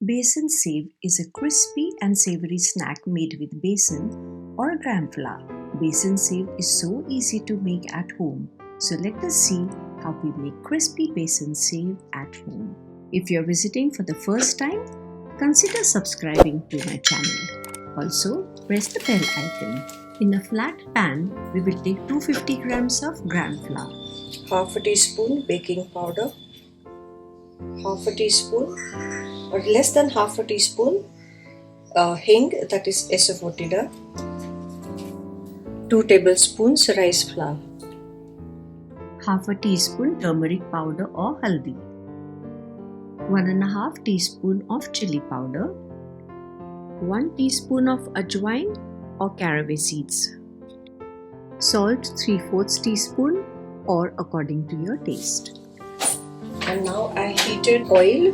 Besan sev is a crispy and savory snack made with besan or gram flour. Besan sev is so easy to make at home. So let us see how we make crispy besan sev at home. If you are visiting for the first time, consider subscribing to my channel. Also, press the bell icon. In a flat pan, we will take 250 grams of gram flour, half a teaspoon baking powder, half a teaspoon or less than half a teaspoon hing, that is asafoetida, 2 tablespoons rice flour, half a teaspoon turmeric powder or haldi, 1.5 teaspoon of chili powder, 1 teaspoon of ajwain or caraway seeds, salt 3/4 teaspoon or according to your taste. and now I heated oil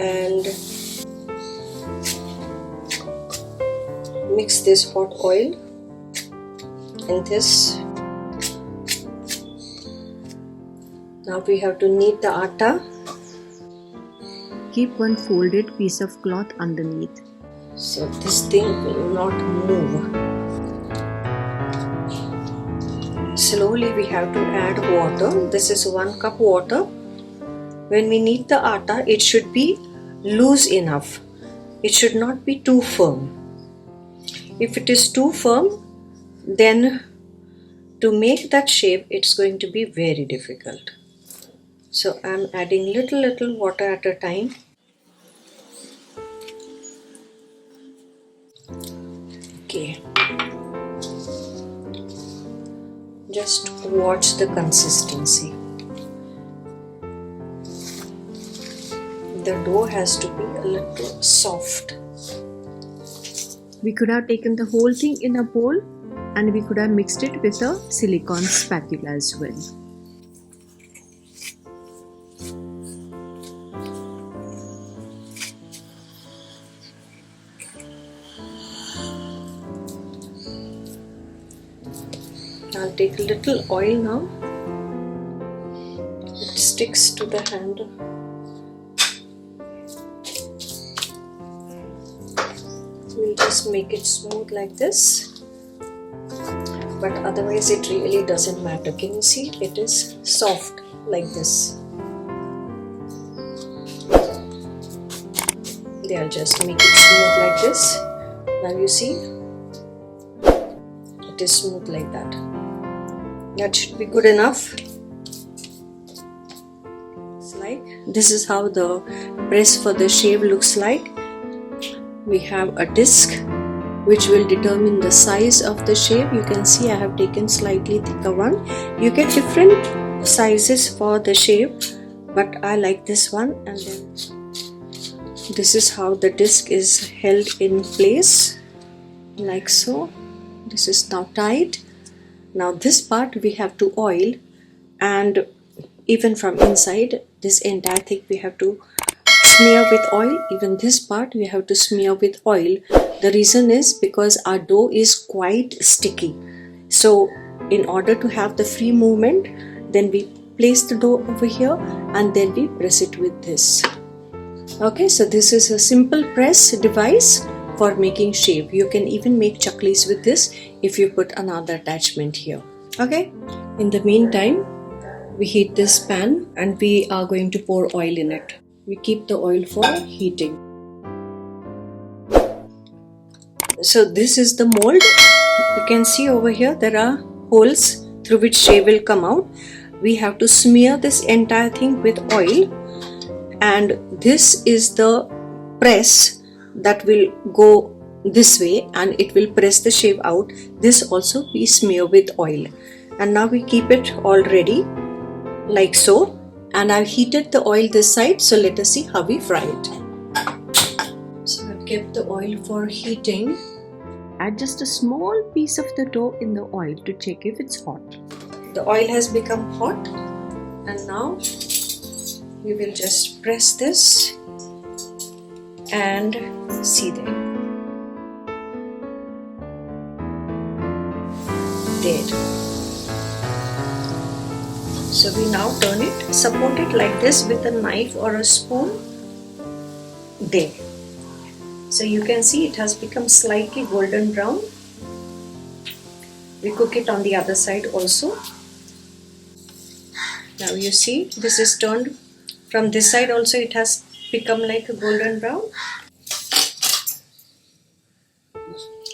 and mix this hot oil in this. Now we have to knead the atta. Keep one folded piece of cloth underneath. So this thing will not move. Slowly we have to add water. This is 1 cup water. When we knead the atta, it should be loose enough. It should not be too firm. If it is too firm, then to make that shape, it's going to be very difficult. So I'm adding little water at a time. Okay. Just watch the consistency. The dough has to be a little soft. We could have taken the whole thing in a bowl and we could have mixed it with a silicone spatula as well. I'll take a little oil now. It sticks to the hand. We'll just make it smooth like this. But otherwise it really doesn't matter. Can you see? It is soft like this. I'll just make it smooth like this. Now you see? It is smooth like that. That should be good enough. It's like this is how the press for the shave looks like. We have a disc which will determine the size of the shave. You can see I have taken slightly thicker one. You get different sizes for the shave, but I like this one. And then this is how the disc is held in place, like so. This is now tight. Now this part we have to oil, and even from inside this entire thing we have to smear with oil. Even this part we have to smear with oil. The reason is because our dough is quite sticky. So in order to have the free movement, then we place the dough over here and then we press it with this. Okay, so this is a simple press device for making shape. You can even make chaklis with this if you put another attachment here. Okay, in the meantime we heat this pan and we are going to pour oil in it. We keep the oil for heating. So this is the mold. You can see over here there are holes through which shave will come out. We have to smear this entire thing with oil, and this is the press that will go this way and it will press the shave out. This also we smear with oil, and now we keep it all ready like so. And I've heated the oil this side, so let us see how we fry it. So I've kept the oil for heating. Add just a small piece of the dough in the oil to check if it's hot. The oil has become hot, and now we will just press this and see there. So we now turn it, support it like this with a knife or a spoon there. So you can see it has become slightly golden brown. We cook it on the other side also. Now you see this is turned from this side also, it has become like a golden brown.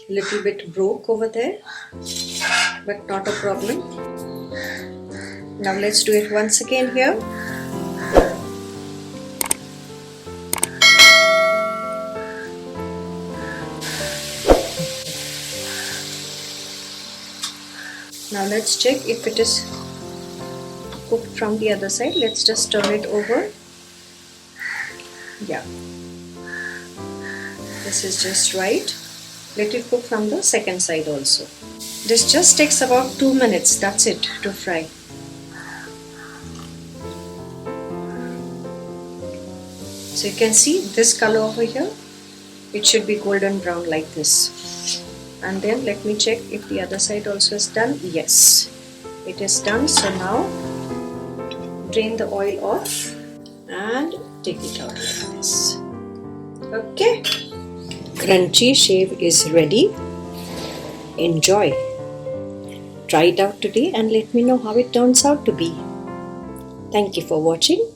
Little bit broke over there, but not a problem. Now let's do it once again here. Now let's check if it is cooked from the other side. Let's just turn it over. Yeah, this is just right. Let it cook from the second side also. This just takes about 2 minutes, that's it, to fry. So you can see this color over here, it should be golden brown like this. And then let me check if the other side also is done. Yes, it is done. So now drain the oil off and take it out like this. Okay, crunchy shave is ready. Enjoy. Try it out today and let me know how it turns out to be. Thank you for watching.